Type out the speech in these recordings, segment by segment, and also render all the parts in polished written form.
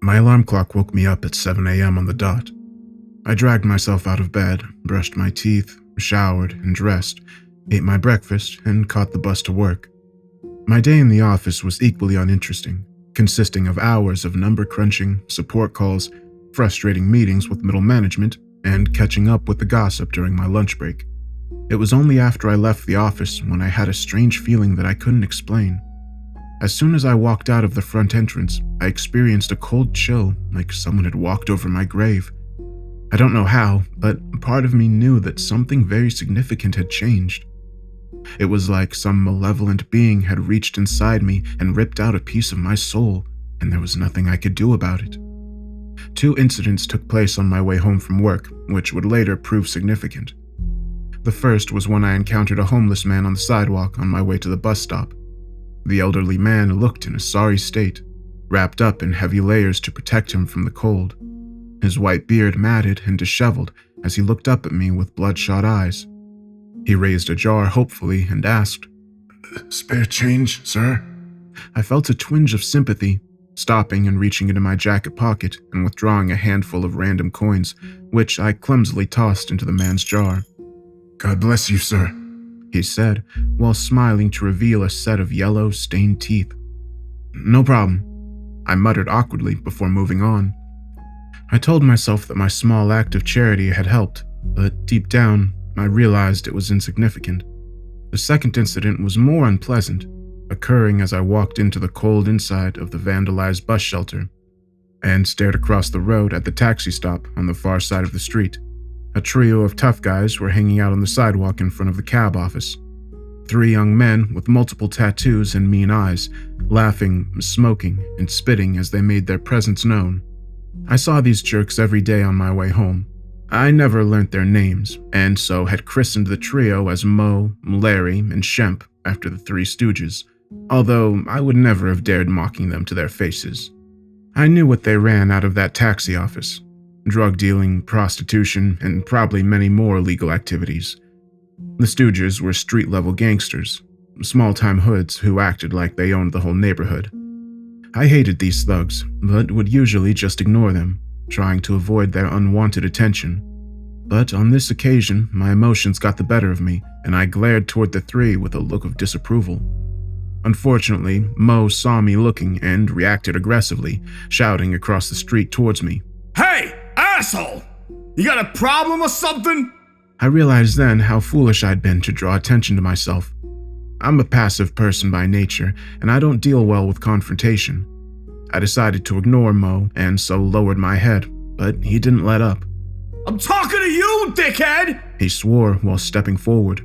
My alarm clock woke me up at 7 a.m. on the dot. I dragged myself out of bed, brushed my teeth, showered and dressed, ate my breakfast, and caught the bus to work. My day in the office was equally uninteresting, consisting of hours of number crunching, support calls, frustrating meetings with middle management, and catching up with the gossip during my lunch break. It was only after I left the office when I had a strange feeling that I couldn't explain. As soon as I walked out of the front entrance, I experienced a cold chill, like someone had walked over my grave. I don't know how, but part of me knew that something very significant had changed. It was like some malevolent being had reached inside me and ripped out a piece of my soul, and there was nothing I could do about it. 2 incidents took place on my way home from work, which would later prove significant. The first was when I encountered a homeless man on the sidewalk on my way to the bus stop. The elderly man looked in a sorry state, wrapped up in heavy layers to protect him from the cold. His white beard matted and disheveled as he looked up at me with bloodshot eyes. He raised a jar hopefully and asked, "Spare change, sir?" I felt a twinge of sympathy, stopping and reaching into my jacket pocket and withdrawing a handful of random coins, which I clumsily tossed into the man's jar. "God bless you, sir," he said, while smiling to reveal a set of yellow, stained teeth. "No problem," I muttered awkwardly before moving on. I told myself that my small act of charity had helped, but deep down, I realized it was insignificant. The second incident was more unpleasant, occurring as I walked into the cold inside of the vandalized bus shelter and stared across the road at the taxi stop on the far side of the street. A trio of tough guys were hanging out on the sidewalk in front of the cab office. 3 young men with multiple tattoos and mean eyes, laughing, smoking, and spitting as they made their presence known. I saw these jerks every day on my way home. I never learnt their names, and so had christened the trio as Mo, Larry, and Shemp after the 3 Stooges, although I would never have dared mocking them to their faces. I knew what they ran out of that taxi office: drug dealing, prostitution, and probably many more illegal activities. The Stooges were street-level gangsters, small-time hoods who acted like they owned the whole neighborhood. I hated these thugs, but would usually just ignore them, trying to avoid their unwanted attention. But on this occasion, my emotions got the better of me, and I glared toward the 3 with a look of disapproval. Unfortunately, Mo saw me looking and reacted aggressively, shouting across the street towards me, "Hey, asshole! You got a problem or something?" I realized then how foolish I'd been to draw attention to myself. I'm a passive person by nature, and I don't deal well with confrontation. I decided to ignore Mo and so lowered my head, but he didn't let up. "I'm talking to you, dickhead!" he swore while stepping forward.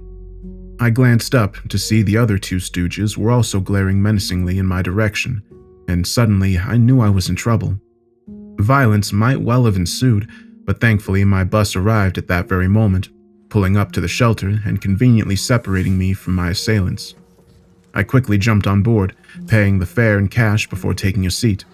I glanced up to see the other 2 Stooges were also glaring menacingly in my direction, and suddenly I knew I was in trouble. Violence might well have ensued, but thankfully my bus arrived at that very moment, pulling up to the shelter and conveniently separating me from my assailants. I quickly jumped on board, paying the fare in cash before taking a seat.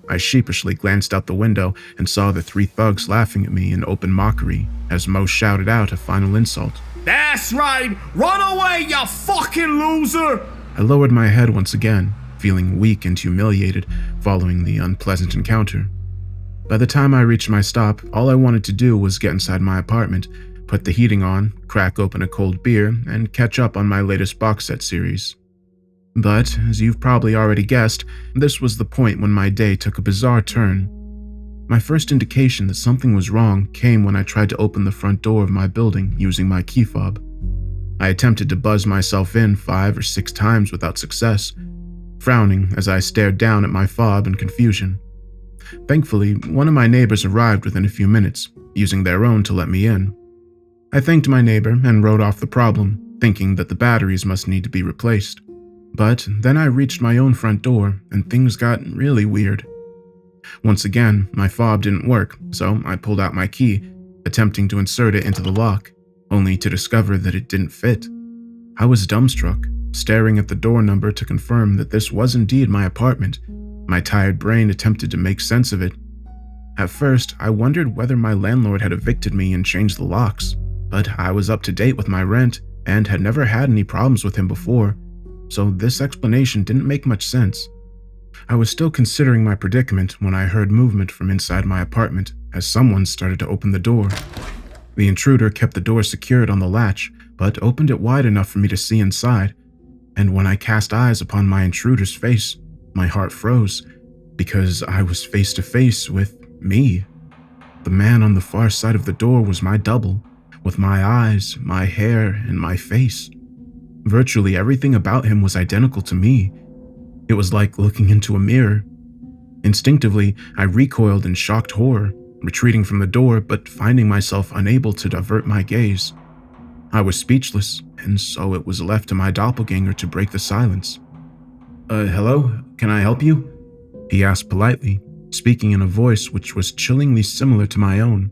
I sheepishly glanced out the window and saw the 3 thugs laughing at me in open mockery as Mo shouted out a final insult. "That's right! Run away, you fucking loser!" I lowered my head once again, feeling weak and humiliated following the unpleasant encounter. By the time I reached my stop, all I wanted to do was get inside my apartment, put the heating on, crack open a cold beer, and catch up on my latest box set series. But, as you've probably already guessed, this was the point when my day took a bizarre turn. My first indication that something was wrong came when I tried to open the front door of my building using my key fob. I attempted to buzz myself in 5 or 6 times without success, frowning as I stared down at my fob in confusion. Thankfully, one of my neighbors arrived within a few minutes, using their own to let me in. I thanked my neighbor and wrote off the problem, thinking that the batteries must need to be replaced. But then I reached my own front door, and things got really weird. Once again, my fob didn't work, so I pulled out my key, attempting to insert it into the lock, only to discover that it didn't fit. I was dumbstruck, staring at the door number to confirm that this was indeed my apartment. My tired brain attempted to make sense of it. At first, I wondered whether my landlord had evicted me and changed the locks, but I was up to date with my rent and had never had any problems with him before, so this explanation didn't make much sense. I was still considering my predicament when I heard movement from inside my apartment as someone started to open the door. The intruder kept the door secured on the latch, but opened it wide enough for me to see inside, and when I cast eyes upon my intruder's face, my heart froze, because I was face to face with me. The man on the far side of the door was my double, with my eyes, my hair, and my face. Virtually everything about him was identical to me. It was like looking into a mirror. Instinctively, I recoiled in shocked horror, retreating from the door but finding myself unable to divert my gaze. I was speechless, and so it was left to my doppelganger to break the silence. Hello? Can I help you?" he asked politely, speaking in a voice which was chillingly similar to my own.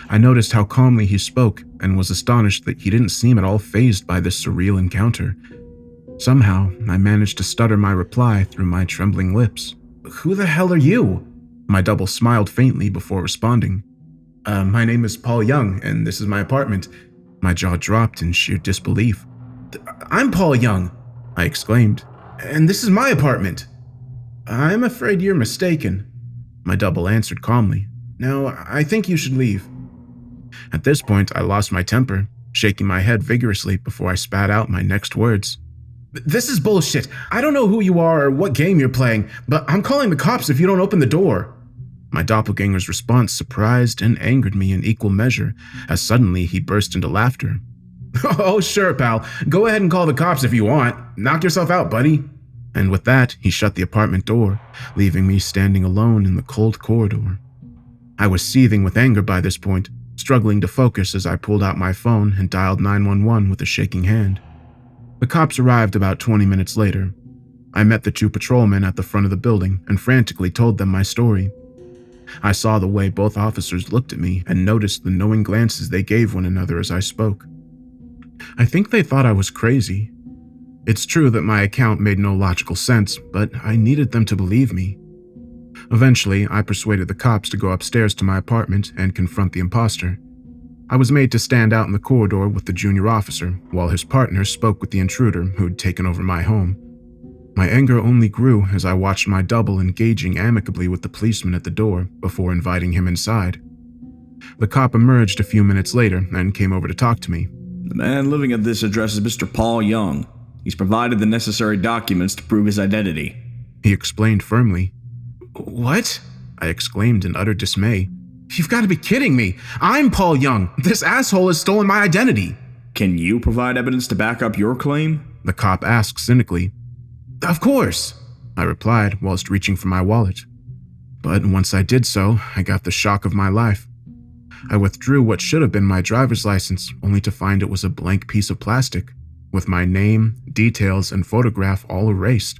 I noticed how calmly he spoke and was astonished that he didn't seem at all fazed by this surreal encounter. Somehow, I managed to stutter my reply through my trembling lips. "Who the hell are you?" My double smiled faintly before responding. My name is Paul Young, and this is my apartment." My jaw dropped in sheer disbelief. "I'm Paul Young," I exclaimed, "and this is my apartment." "I'm afraid you're mistaken," my double answered calmly. "Now, I think you should leave." At this point, I lost my temper, shaking my head vigorously before I spat out my next words. "This is bullshit. I don't know who you are or what game you're playing, but I'm calling the cops if you don't open the door." My doppelganger's response surprised and angered me in equal measure, as suddenly he burst into laughter. "Oh, sure, pal. Go ahead and call the cops if you want. Knock yourself out, buddy." And with that, he shut the apartment door, leaving me standing alone in the cold corridor. I was seething with anger by this point, struggling to focus as I pulled out my phone and dialed 911 with a shaking hand. The cops arrived about 20 minutes later. I met the two patrolmen at the front of the building and frantically told them my story. I saw the way both officers looked at me and noticed the knowing glances they gave one another as I spoke. I think they thought I was crazy. It's true that my account made no logical sense, but I needed them to believe me. Eventually, I persuaded the cops to go upstairs to my apartment and confront the imposter. I was made to stand out in the corridor with the junior officer, while his partner spoke with the intruder who'd taken over my home. My anger only grew as I watched my double engaging amicably with the policeman at the door before inviting him inside. The cop emerged a few minutes later and came over to talk to me. "The man living at this address is Mr. Paul Young. He's provided the necessary documents to prove his identity," he explained firmly. "What?" I exclaimed in utter dismay. "You've got to be kidding me! I'm Paul Young! This asshole has stolen my identity!" "Can you provide evidence to back up your claim?" the cop asked cynically. "Of course," I replied whilst reaching for my wallet. But once I did so, I got the shock of my life. I withdrew what should have been my driver's license, only to find it was a blank piece of plastic, with my name, details, and photograph all erased.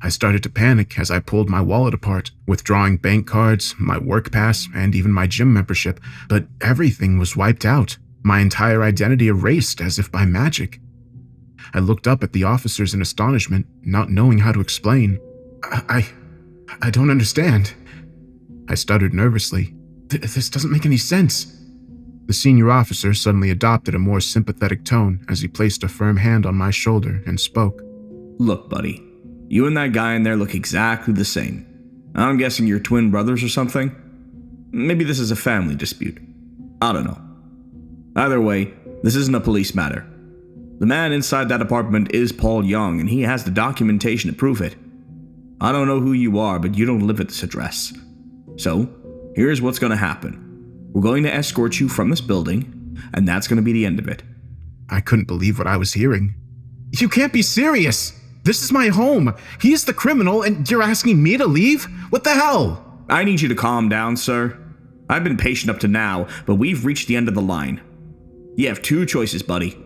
I started to panic as I pulled my wallet apart, withdrawing bank cards, my work pass, and even my gym membership, but everything was wiped out, my entire identity erased as if by magic. I looked up at the officers in astonishment, not knowing how to explain. I don't understand." I stuttered nervously. This doesn't make any sense." The senior officer suddenly adopted a more sympathetic tone as he placed a firm hand on my shoulder and spoke. "Look, buddy, you and that guy in there look exactly the same. I'm guessing you're twin brothers or something? Maybe this is a family dispute. I don't know. Either way, this isn't a police matter. The man inside that apartment is Paul Young, and he has the documentation to prove it. I don't know who you are, but you don't live at this address. So, here's what's going to happen. We're going to escort you from this building, and that's going to be the end of it." I couldn't believe what I was hearing. "You can't be serious! This is my home! He's the criminal, and you're asking me to leave? What the hell?" "I need you to calm down, sir. I've been patient up to now, but we've reached the end of the line. You have two choices, buddy.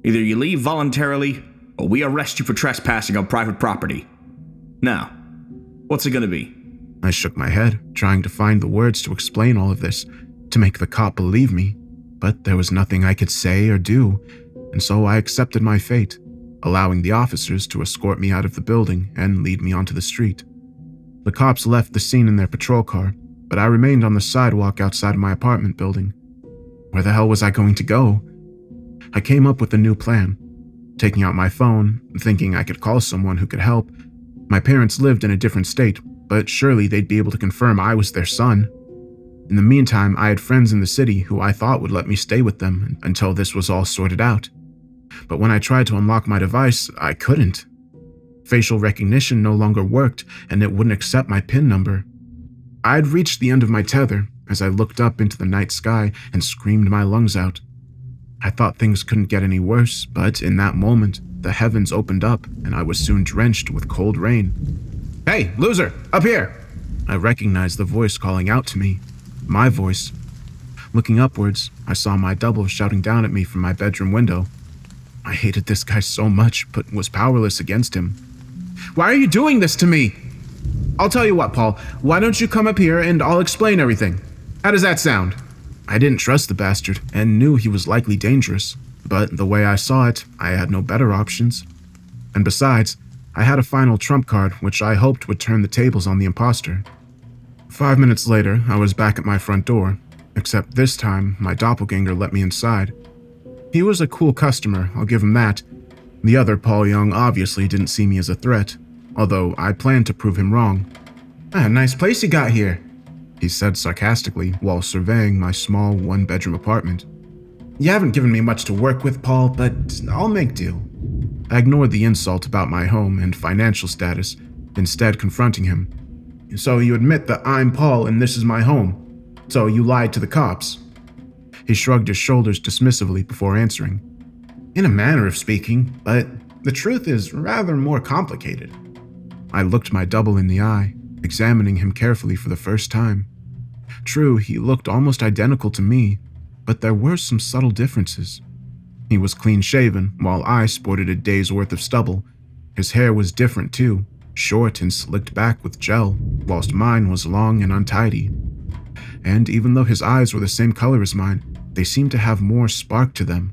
Either you leave voluntarily, or we arrest you for trespassing on private property. Now, what's it gonna be?" I shook my head, trying to find the words to explain all of this, to make the cop believe me, but there was nothing I could say or do, and so I accepted my fate, allowing the officers to escort me out of the building and lead me onto the street. The cops left the scene in their patrol car, but I remained on the sidewalk outside my apartment building. Where the hell was I going to go? I came up with a new plan. Taking out my phone, thinking I could call someone who could help, My parents lived in a different state, but surely they'd be able to confirm I was their son. In the meantime, I had friends in the city who I thought would let me stay with them until this was all sorted out. But when I tried to unlock my device, I couldn't. Facial recognition no longer worked, and it wouldn't accept my PIN number. I had reached the end of my tether as I looked up into the night sky and screamed my lungs out. I thought things couldn't get any worse, but in that moment, the heavens opened up and I was soon drenched with cold rain. "Hey, loser, up here!" I recognized the voice calling out to me. My voice. Looking upwards, I saw my double shouting down at me from my bedroom window. I hated this guy so much, but was powerless against him. "Why are you doing this to me?" "I'll tell you what, Paul. Why don't you come up here and I'll explain everything. How does that sound?" I didn't trust the bastard and knew he was likely dangerous, but the way I saw it, I had no better options. And besides, I had a final trump card which I hoped would turn the tables on the imposter. 5 minutes later, I was back at my front door, except this time my doppelganger let me inside. He was a cool customer, I'll give him that. The other Paul Young obviously didn't see me as a threat, although I planned to prove him wrong. "Nice place you got here," he said sarcastically while surveying my small one-bedroom apartment. "You haven't given me much to work with, Paul, but I'll make do." I ignored the insult about my home and financial status, instead confronting him. "So you admit that I'm Paul and this is my home? So you lied to the cops?" He shrugged his shoulders dismissively before answering. "In a manner of speaking, but the truth is rather more complicated." I looked my double in the eye, examining him carefully for the first time. True, he looked almost identical to me, but there were some subtle differences. He was clean-shaven, while I sported a day's worth of stubble. His hair was different too, short and slicked back with gel, whilst mine was long and untidy. And even though his eyes were the same color as mine, they seemed to have more spark to them.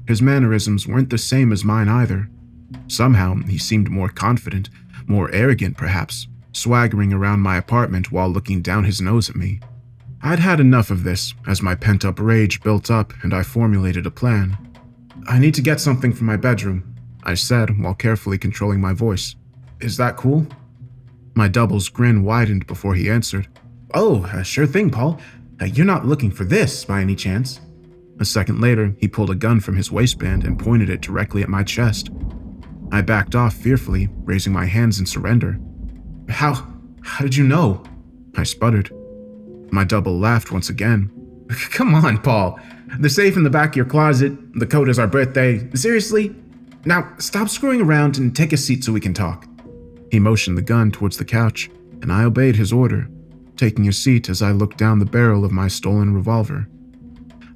His mannerisms weren't the same as mine either. Somehow, he seemed more confident, more arrogant perhaps, swaggering around my apartment while looking down his nose at me. I'd had enough of this, as my pent-up rage built up and I formulated a plan. "I need to get something from my bedroom," I said while carefully controlling my voice. "Is that cool?" My double's grin widened before he answered. "Oh, sure thing, Paul. You're not looking for this, by any chance?" A second later, he pulled a gun from his waistband and pointed it directly at my chest. I backed off fearfully, raising my hands in surrender. How did you know?" I sputtered. My double laughed once again. "Come on, Paul. The safe in the back of your closet, the code is our birthday. Seriously? Now, stop screwing around and take a seat so we can talk." He motioned the gun towards the couch, and I obeyed his order, taking a seat as I looked down the barrel of my stolen revolver.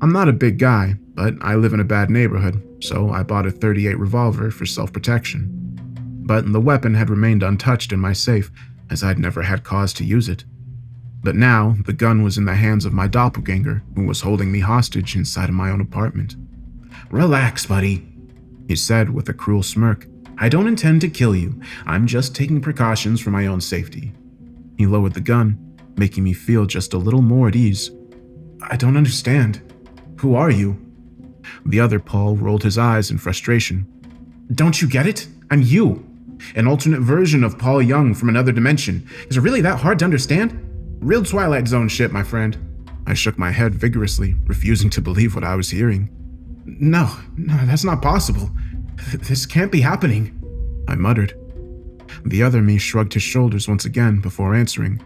I'm not a big guy, but I live in a bad neighborhood, so I bought a .38 revolver for self-protection. But the weapon had remained untouched in my safe, as I'd never had cause to use it. But now, the gun was in the hands of my doppelganger, who was holding me hostage inside of my own apartment. "Relax, buddy," he said with a cruel smirk. "I don't intend to kill you. I'm just taking precautions for my own safety." He lowered the gun, making me feel just a little more at ease. "I don't understand. Who are you?" The other Paul rolled his eyes in frustration. "Don't you get it? I'm you. An alternate version of Paul Young from another dimension. Is it really that hard to understand? Real Twilight Zone shit, my friend." I shook my head vigorously, refusing to believe what I was hearing. No, that's not possible. This can't be happening," I muttered. The other me shrugged his shoulders once again before answering.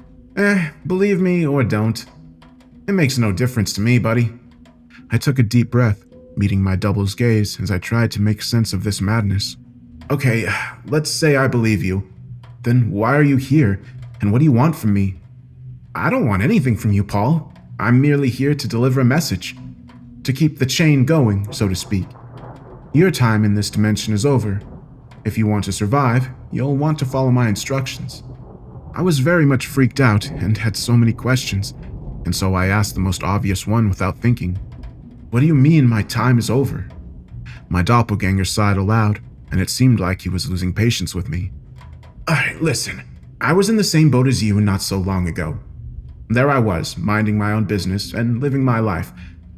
Believe me or don't. It makes no difference to me, buddy." I took a deep breath, meeting my double's gaze as I tried to make sense of this madness. "Okay, let's say I believe you. Then why are you here, and what do you want from me?" "I don't want anything from you, Paul. I'm merely here to deliver a message. To keep the chain going, so to speak. Your time in this dimension is over. If you want to survive, you'll want to follow my instructions." I was very much freaked out and had so many questions, and so I asked the most obvious one without thinking. "What do you mean my time is over?" My doppelganger sighed aloud, and it seemed like he was losing patience with me. "Alright, listen. I was in the same boat as you not so long ago. There I was, minding my own business and living my life.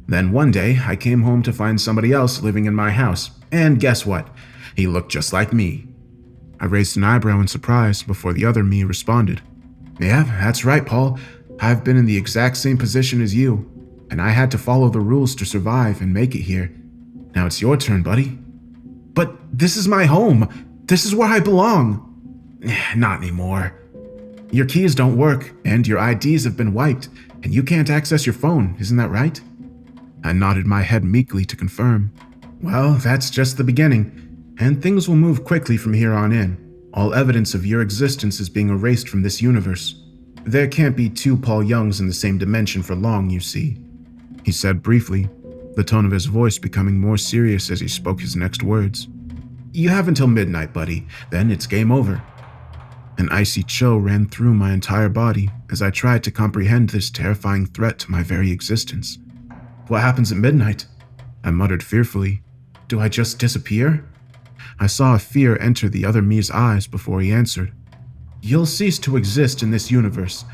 Then one day, I came home to find somebody else living in my house, and guess what? He looked just like me. I raised an eyebrow in surprise before the other me responded. Yeah, that's right, Paul. I've been in the exact same position as you, and I had to follow the rules to survive and make it here. Now it's your turn, buddy. But this is my home. This is where I belong. Not anymore. Your keys don't work, and your IDs have been wiped, and you can't access your phone, isn't that right? I nodded my head meekly to confirm. Well, that's just the beginning, and things will move quickly from here on in. All evidence of your existence is being erased from this universe. There can't be two Paul Youngs in the same dimension for long, you see, he said briefly, the tone of his voice becoming more serious as he spoke his next words. You have until midnight, buddy, then it's game over. An icy chill ran through my entire body as I tried to comprehend this terrifying threat to my very existence. What happens at midnight? I muttered fearfully. Do I just disappear? I saw a fear enter the other me's eyes before he answered. You'll cease to exist in this universe.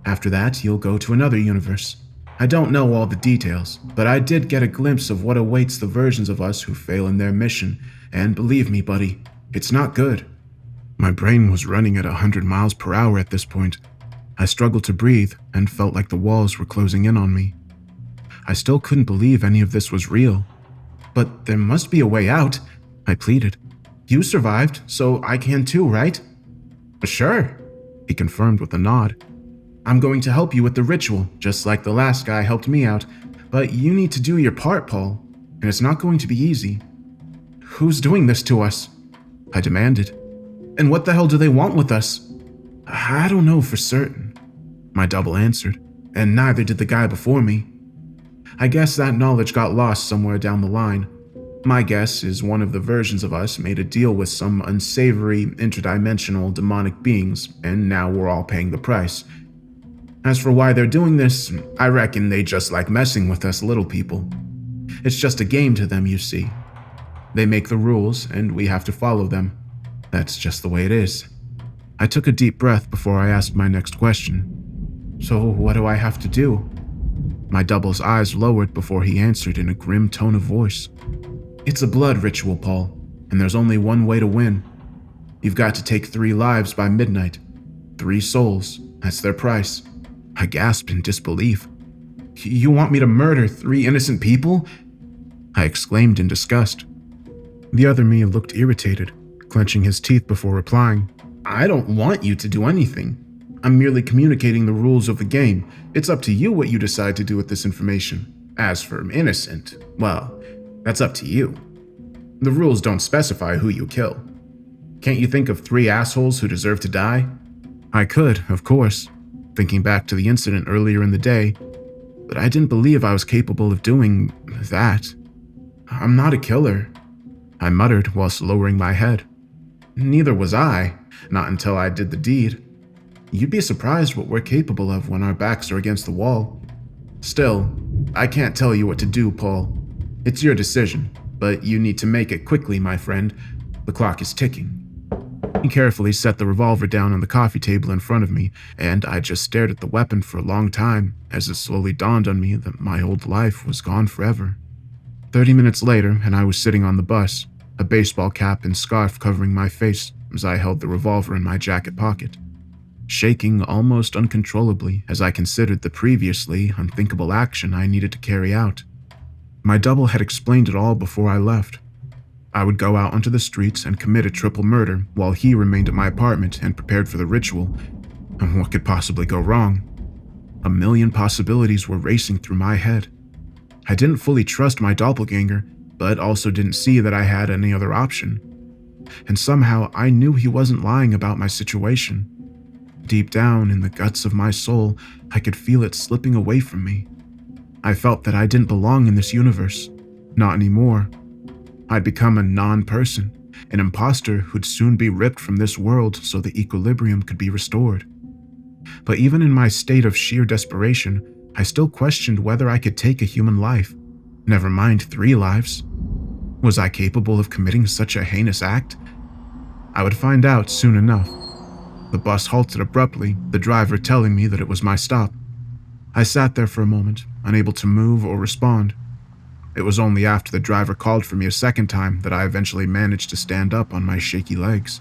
After that, you'll go to another universe. I don't know all the details, but I did get a glimpse of what awaits the versions of us who fail in their mission, and believe me, buddy, it's not good. My brain was running at 100 miles per hour at this point. I struggled to breathe and felt like the walls were closing in on me. I still couldn't believe any of this was real. But there must be a way out, I pleaded. You survived, so I can too, right? Sure, he confirmed with a nod. I'm going to help you with the ritual, just like the last guy helped me out, but you need to do your part, Paul, and it's not going to be easy. Who's doing this to us? I demanded. And what the hell do they want with us? I don't know for certain, my double answered, and neither did the guy before me. I guess that knowledge got lost somewhere down the line. My guess is one of the versions of us made a deal with some unsavory, interdimensional demonic beings, and now we're all paying the price. As for why they're doing this, I reckon they just like messing with us little people. It's just a game to them, you see. They make the rules, and we have to follow them. That's just the way it is. I took a deep breath before I asked my next question. So what do I have to do? My double's eyes lowered before he answered in a grim tone of voice. It's a blood ritual, Paul, and there's only one way to win. You've got to take 3 lives by midnight. 3 souls, that's their price. I gasped in disbelief. You want me to murder 3 innocent people? I exclaimed in disgust. The other me looked irritated, clenching his teeth before replying. I don't want you to do anything. I'm merely communicating the rules of the game. It's up to you what you decide to do with this information. As for innocent, well, that's up to you. The rules don't specify who you kill. Can't you think of 3 assholes who deserve to die? I could, of course, thinking back to the incident earlier in the day, but I didn't believe I was capable of doing that. I'm not a killer, I muttered whilst lowering my head. Neither was I, not until I did the deed. You'd be surprised what we're capable of when our backs are against the wall. Still, I can't tell you what to do, Paul. It's your decision, but you need to make it quickly, my friend. The clock is ticking. He carefully set the revolver down on the coffee table in front of me, and I just stared at the weapon for a long time as it slowly dawned on me that my old life was gone forever. 30 minutes later, and I was sitting on the bus, a baseball cap and scarf covering my face as I held the revolver in my jacket pocket, shaking almost uncontrollably as I considered the previously unthinkable action I needed to carry out. My double had explained it all before I left. I would go out onto the streets and commit a triple murder while he remained at my apartment and prepared for the ritual. And what could possibly go wrong? A million possibilities were racing through my head. I didn't fully trust my doppelganger, but also didn't see that I had any other option. And somehow I knew he wasn't lying about my situation. Deep down in the guts of my soul, I could feel it slipping away from me. I felt that I didn't belong in this universe. Not anymore. I'd become a non-person, an imposter who'd soon be ripped from this world so the equilibrium could be restored. But even in my state of sheer desperation, I still questioned whether I could take a human life, never mind 3 lives. Was I capable of committing such a heinous act? I would find out soon enough. The bus halted abruptly, the driver telling me that it was my stop. I sat there for a moment, unable to move or respond. It was only after the driver called for me a second time that I eventually managed to stand up on my shaky legs.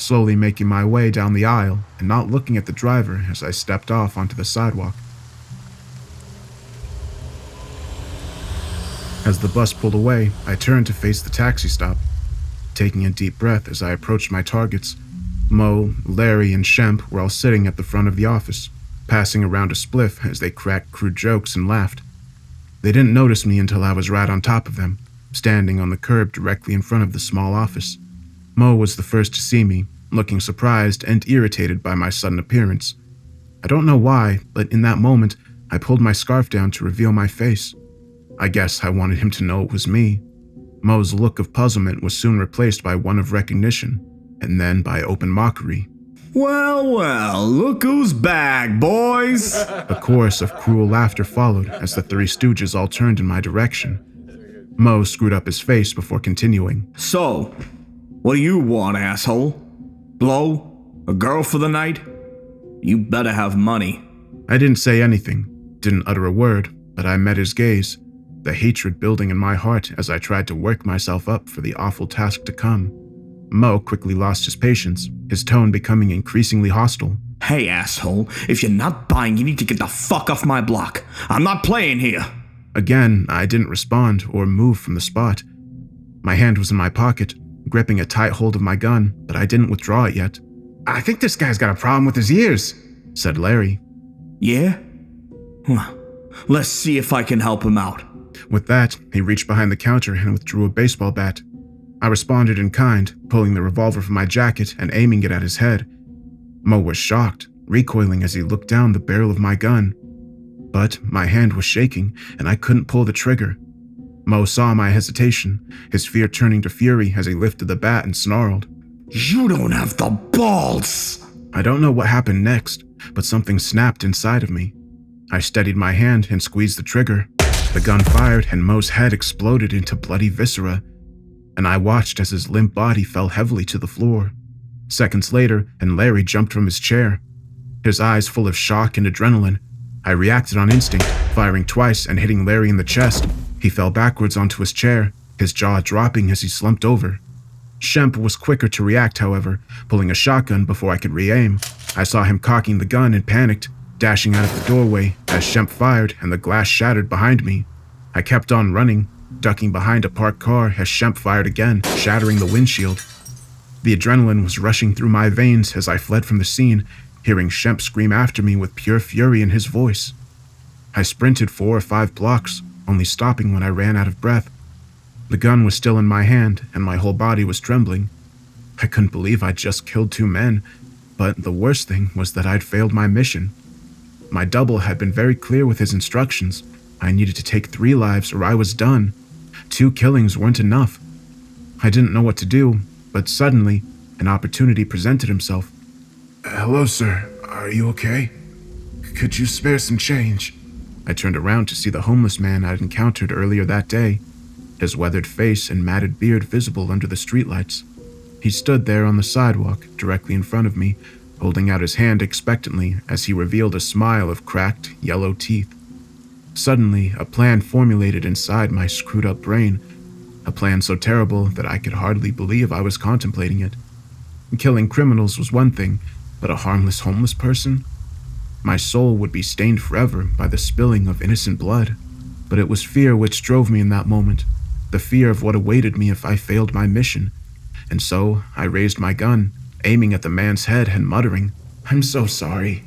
slowly making my way down the aisle and not looking at the driver as I stepped off onto the sidewalk. As the bus pulled away, I turned to face the taxi stop. Taking a deep breath as I approached my targets, Mo, Larry, and Shemp were all sitting at the front of the office, passing around a spliff as they cracked crude jokes and laughed. They didn't notice me until I was right on top of them, standing on the curb directly in front of the small office. Mo was the first to see me, looking surprised and irritated by my sudden appearance. I don't know why, but in that moment, I pulled my scarf down to reveal my face. I guess I wanted him to know it was me. Mo's look of puzzlement was soon replaced by one of recognition, and then by open mockery. Well, look who's back, boys! A chorus of cruel laughter followed as the three stooges all turned in my direction. Mo screwed up his face before continuing. So, what do you want, asshole? Blow? A girl for the night? You better have money. I didn't say anything, didn't utter a word, but I met his gaze, the hatred building in my heart as I tried to work myself up for the awful task to come. Mo quickly lost his patience, his tone becoming increasingly hostile. Hey, asshole, if you're not buying, you need to get the fuck off my block. I'm not playing here. Again, I didn't respond or move from the spot. My hand was in my pocket, gripping a tight hold of my gun, but I didn't withdraw it yet. "I think this guy's got a problem with his ears," said Larry. Yeah? Well, let's see if I can help him out. With that, he reached behind the counter and withdrew a baseball bat. I responded in kind, pulling the revolver from my jacket and aiming it at his head. Mo was shocked, recoiling as he looked down the barrel of my gun. But my hand was shaking, and I couldn't pull the trigger. Mo saw my hesitation, his fear turning to fury as he lifted the bat and snarled. You don't have the balls! I don't know what happened next, but something snapped inside of me. I steadied my hand and squeezed the trigger. The gun fired and Mo's head exploded into bloody viscera, and I watched as his limp body fell heavily to the floor. Seconds later, and Larry jumped from his chair. His eyes full of shock and adrenaline, I reacted on instinct, firing twice and hitting Larry in the chest. He fell backwards onto his chair, his jaw dropping as he slumped over. Shemp was quicker to react, however, pulling a shotgun before I could re-aim. I saw him cocking the gun and panicked, dashing out of the doorway as Shemp fired and the glass shattered behind me. I kept on running, ducking behind a parked car as Shemp fired again, shattering the windshield. The adrenaline was rushing through my veins as I fled from the scene, hearing Shemp scream after me with pure fury in his voice. I sprinted 4 or 5 blocks, only stopping when I ran out of breath. The gun was still in my hand, and my whole body was trembling. I couldn't believe I'd just killed 2 men, but the worst thing was that I'd failed my mission. My double had been very clear with his instructions. I needed to take 3 lives or I was done. 2 killings weren't enough. I didn't know what to do, but suddenly, an opportunity presented himself. "Hello, sir. Are you okay? Could you spare some change?" I turned around to see the homeless man I'd encountered earlier that day, his weathered face and matted beard visible under the streetlights. He stood there on the sidewalk, directly in front of me, holding out his hand expectantly as he revealed a smile of cracked, yellow teeth. Suddenly, a plan formulated inside my screwed-up brain, a plan so terrible that I could hardly believe I was contemplating it. Killing criminals was one thing, but a harmless homeless person? My soul would be stained forever by the spilling of innocent blood. But it was fear which drove me in that moment, the fear of what awaited me if I failed my mission. And so I raised my gun, aiming at the man's head and muttering, "I'm so sorry."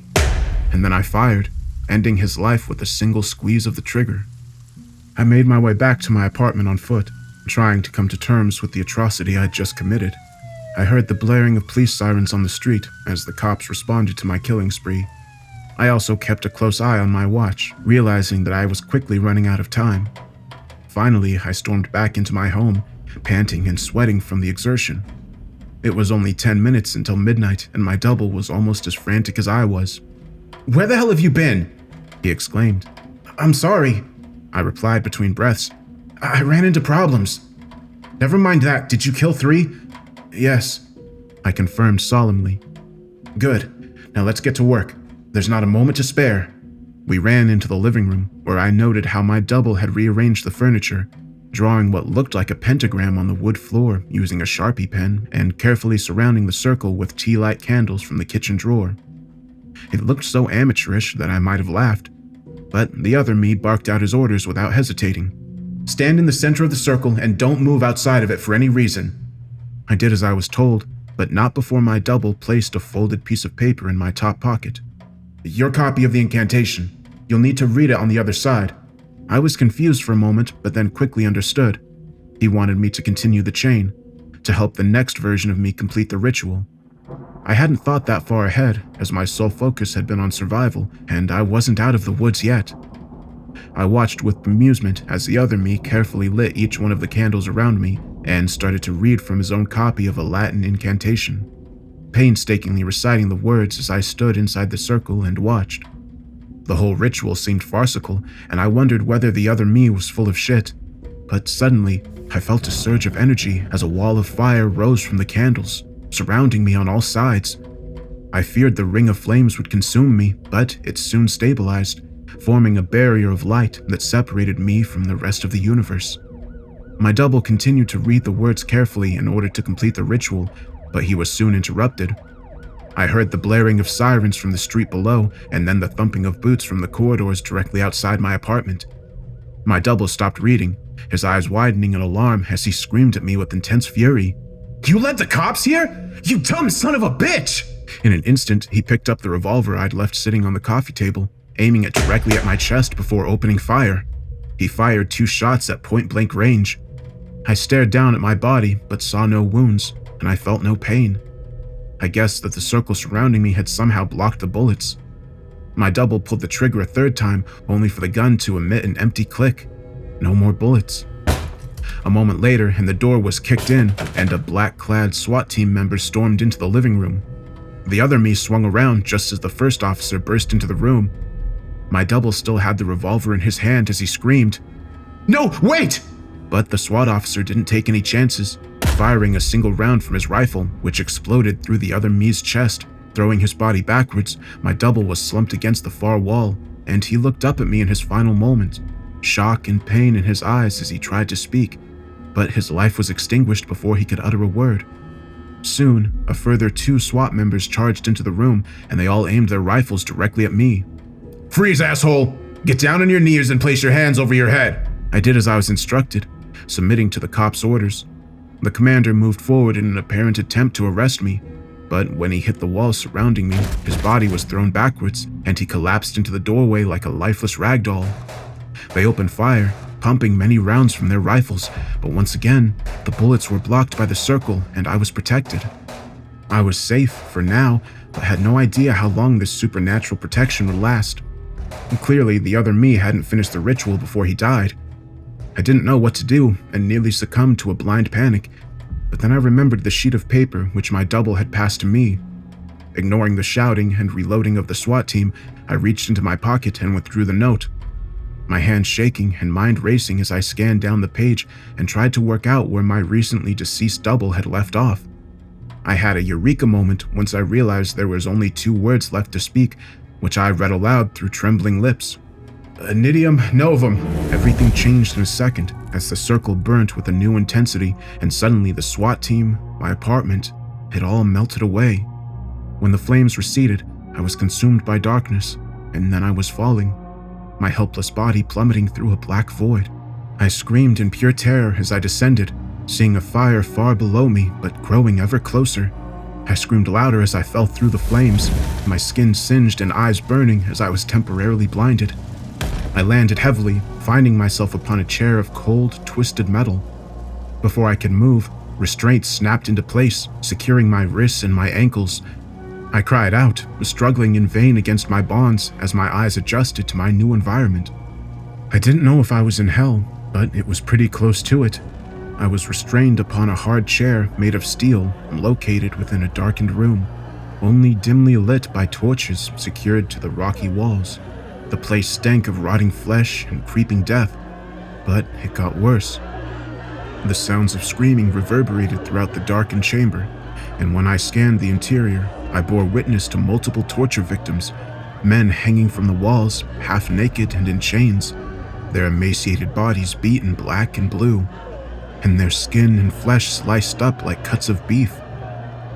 And then I fired, ending his life with a single squeeze of the trigger. I made my way back to my apartment on foot, trying to come to terms with the atrocity I'd just committed. I heard the blaring of police sirens on the street as the cops responded to my killing spree. I also kept a close eye on my watch, realizing that I was quickly running out of time. Finally, I stormed back into my home, panting and sweating from the exertion. It was only 10 minutes until midnight, and my double was almost as frantic as I was. "Where the hell have you been?" he exclaimed. "I'm sorry," I replied between breaths. "I ran into problems." "Never mind that. Did you kill 3? "Yes," I confirmed solemnly. "Good. Now let's get to work. There's not a moment to spare." We ran into the living room, where I noted how my double had rearranged the furniture, drawing what looked like a pentagram on the wood floor using a Sharpie pen and carefully surrounding the circle with tea light candles from the kitchen drawer. It looked so amateurish that I might have laughed, but the other me barked out his orders without hesitating. "Stand in the center of the circle and don't move outside of it for any reason." I did as I was told, but not before my double placed a folded piece of paper in my top pocket. "Your copy of the incantation. You'll need to read it on the other side." I was confused for a moment, but then quickly understood. He wanted me to continue the chain, to help the next version of me complete the ritual. I hadn't thought that far ahead, as my sole focus had been on survival, and I wasn't out of the woods yet. I watched with amusement as the other me carefully lit each one of the candles around me and started to read from his own copy of a Latin incantation, painstakingly reciting the words as I stood inside the circle and watched. The whole ritual seemed farcical, and I wondered whether the other me was full of shit. But suddenly, I felt a surge of energy as a wall of fire rose from the candles, surrounding me on all sides. I feared the ring of flames would consume me, but it soon stabilized, forming a barrier of light that separated me from the rest of the universe. My double continued to read the words carefully in order to complete the ritual, but he was soon interrupted. I heard the blaring of sirens from the street below, and then the thumping of boots from the corridors directly outside my apartment. My double stopped reading, his eyes widening in alarm as he screamed at me with intense fury. "You let the cops here? You dumb son of a bitch!" In an instant, he picked up the revolver I'd left sitting on the coffee table, aiming it directly at my chest before opening fire. He fired 2 shots at point-blank range. I stared down at my body, but saw no wounds, and I felt no pain. I guessed that the circle surrounding me had somehow blocked the bullets. My double pulled the trigger a 3rd time, only for the gun to emit an empty click. No more bullets. A moment later, and the door was kicked in, and a black-clad SWAT team member stormed into the living room. The other me swung around just as the first officer burst into the room. My double still had the revolver in his hand as he screamed, "No, wait!" But the SWAT officer didn't take any chances, firing a single round from his rifle, which exploded through the other me's chest. Throwing his body backwards, my double was slumped against the far wall, and he looked up at me in his final moment, shock and pain in his eyes as he tried to speak, but his life was extinguished before he could utter a word. Soon, a further 2 SWAT members charged into the room, and they all aimed their rifles directly at me. "Freeze, asshole! Get down on your knees and place your hands over your head!" I did as I was instructed, submitting to the cop's orders. The commander moved forward in an apparent attempt to arrest me, but when he hit the wall surrounding me, his body was thrown backwards, and he collapsed into the doorway like a lifeless ragdoll. They opened fire, pumping many rounds from their rifles, but once again, the bullets were blocked by the circle, and I was protected. I was safe for now, but had no idea how long this supernatural protection would last. And clearly, the other me hadn't finished the ritual before he died. I didn't know what to do and nearly succumbed to a blind panic, but then I remembered the sheet of paper which my double had passed to me. Ignoring the shouting and reloading of the SWAT team, I reached into my pocket and withdrew the note. My hands shaking and mind racing as I scanned down the page and tried to work out where my recently deceased double had left off. I had a eureka moment once I realized there was only 2 words left to speak, which I read aloud through trembling lips. "Anidium novum." Everything changed in a second as the circle burnt with a new intensity, and suddenly the SWAT team, my apartment, it all melted away. When the flames receded, I was consumed by darkness, and then I was falling, my helpless body plummeting through a black void. I screamed in pure terror as I descended, seeing a fire far below me but growing ever closer. I screamed louder as I fell through the flames, my skin singed and eyes burning as I was temporarily blinded. I landed heavily, finding myself upon a chair of cold, twisted metal. Before I could move, restraints snapped into place, securing my wrists and my ankles. I cried out, struggling in vain against my bonds as my eyes adjusted to my new environment. I didn't know if I was in hell, but it was pretty close to it. I was restrained upon a hard chair made of steel and located within a darkened room, only dimly lit by torches secured to the rocky walls. The place stank of rotting flesh and creeping death, but it got worse. The sounds of screaming reverberated throughout the darkened chamber, and when I scanned the interior, I bore witness to multiple torture victims, men hanging from the walls, half naked and in chains. their emaciated bodies beaten black and blue, and their skin and flesh sliced up like cuts of beef.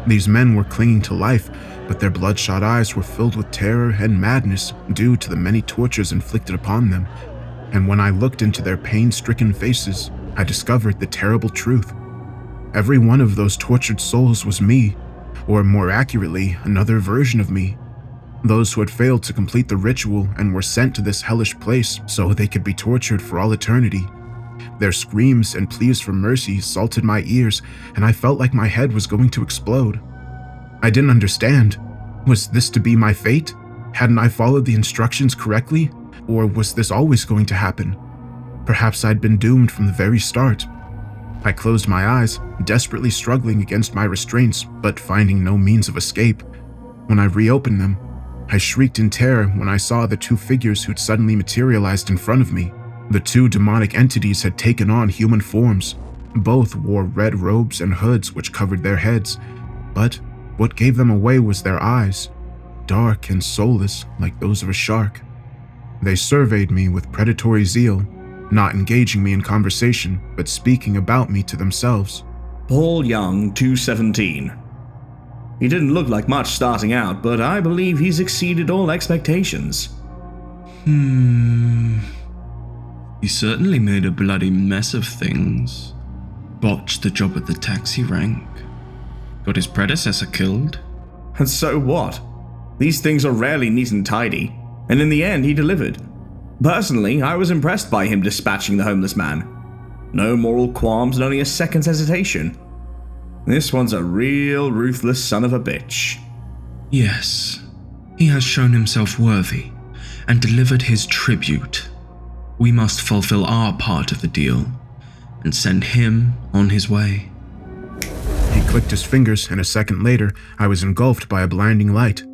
These men were clinging to life, but their bloodshot eyes were filled with terror and madness due to the many tortures inflicted upon them. And when I looked into their pain-stricken faces, I discovered the terrible truth. Every one of those tortured souls was me, or more accurately, another version of me. Those who had failed to complete the ritual and were sent to this hellish place so they could be tortured for all eternity. Their screams and pleas for mercy salted my ears, and I felt like my head was going to explode. I didn't understand. Was this to be my fate? Hadn't I followed the instructions correctly? Or was this always going to happen? Perhaps I'd been doomed from the very start. I closed my eyes, desperately struggling against my restraints, but finding no means of escape. When I reopened them, I shrieked in terror when I saw the two figures who'd suddenly materialized in front of me. The two demonic entities had taken on human forms. Both wore red robes and hoods which covered their heads, but what gave them away was their eyes, dark and soulless like those of a shark. They surveyed me with predatory zeal, not engaging me in conversation, but speaking about me to themselves. Paul Young, 217. He didn't look like much starting out, but I believe he's exceeded all expectations. He certainly made a bloody mess of things. Botched the job at the taxi rank. Got his predecessor killed. And so what? These things are rarely neat and tidy, and in the end he delivered. Personally, I was impressed by him dispatching the homeless man. No moral qualms and only a second's hesitation. This one's a real ruthless son of a bitch. Yes, he has shown himself worthy and delivered his tribute. We must fulfill our part of the deal and send him on his way. He clicked his fingers, and a second later, I was engulfed by a blinding light.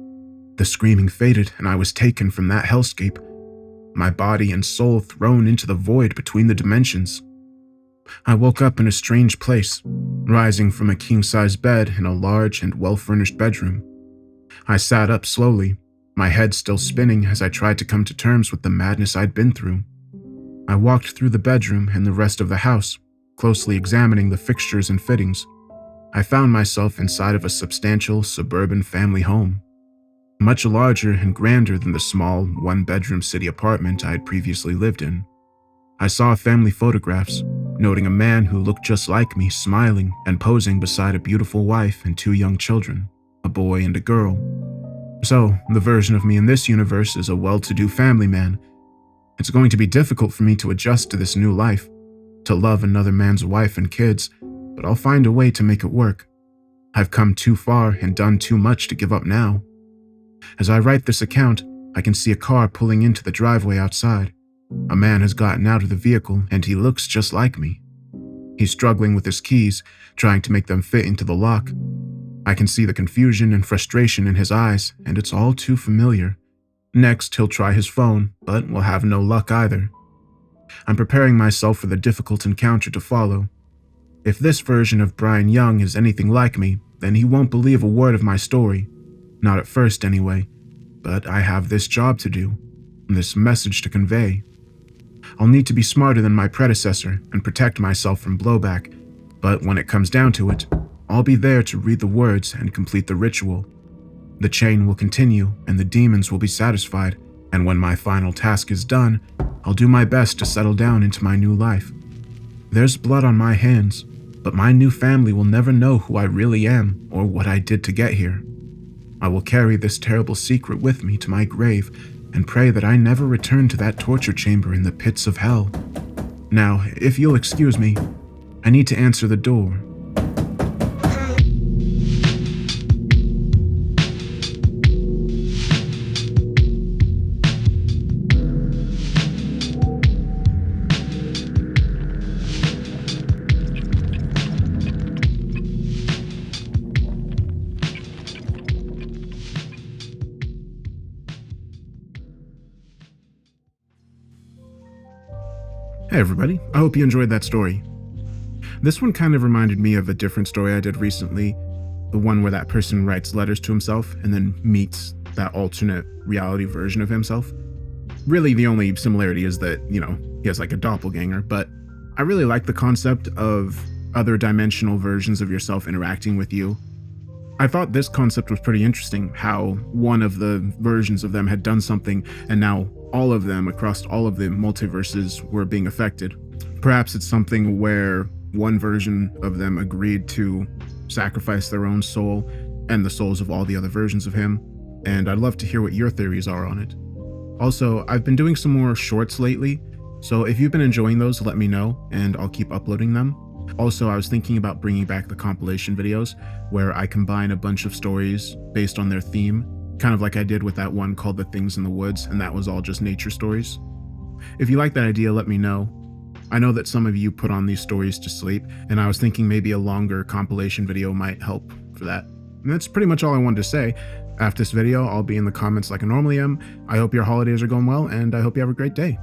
The screaming faded, and I was taken from that hellscape, my body and soul thrown into the void between the dimensions. I woke up in a strange place, rising from a king-size bed in a large and well-furnished bedroom. I sat up slowly, my head still spinning as I tried to come to terms with the madness I'd been through. I walked through the bedroom and the rest of the house, closely examining the fixtures and fittings. I found myself inside of a substantial suburban family home, much larger and grander than the small, one-bedroom city apartment I had previously lived in. I saw family photographs, noting a man who looked just like me smiling and posing beside a beautiful wife and two young children, a boy and a girl. So, the version of me in this universe is a well-to-do family man. It's going to be difficult for me to adjust to this new life, to love another man's wife and kids, but I'll find a way to make it work. I've come too far and done too much to give up now. As I write this account, I can see a car pulling into the driveway outside. A man has gotten out of the vehicle and he looks just like me. He's struggling with his keys, trying to make them fit into the lock. I can see the confusion and frustration in his eyes, and it's all too familiar. Next, he'll try his phone, but will have no luck either. I'm preparing myself for the difficult encounter to follow. If this version of Brian Young is anything like me, then he won't believe a word of my story. Not at first, anyway. But I have this job to do, this message to convey. I'll need to be smarter than my predecessor and protect myself from blowback, but when it comes down to it, I'll be there to read the words and complete the ritual. The chain will continue and the demons will be satisfied, and when my final task is done, I'll do my best to settle down into my new life. There's blood on my hands, but my new family will never know who I really am or what I did to get here. I will carry this terrible secret with me to my grave and pray that I never return to that torture chamber in the pits of hell. Now, if you'll excuse me, I need to answer the door. Hey everybody, I hope you enjoyed that story. This one kind of reminded me of a different story I did recently, the one where that person writes letters to himself and then meets that alternate reality version of himself. Really, the only similarity is that, he has like a doppelganger, but I really like the concept of other dimensional versions of yourself interacting with you. I thought this concept was pretty interesting, how one of the versions of them had done something and now all of them across all of the multiverses were being affected. Perhaps it's something where one version of them agreed to sacrifice their own soul and the souls of all the other versions of him, and I'd love to hear what your theories are on it. Also, I've been doing some more shorts lately, so if you've been enjoying those, let me know and I'll keep uploading them. Also, I was thinking about bringing back the compilation videos where I combine a bunch of stories based on their theme, kind of like I did with that one called The Things in the Woods, and that was all just nature stories. If you like that idea, let me know. I know that some of you put on these stories to sleep, and I was thinking maybe a longer compilation video might help for that. And that's pretty much all I wanted to say. After this video, I'll be in the comments like I normally am. I hope your holidays are going well, and I hope you have a great day.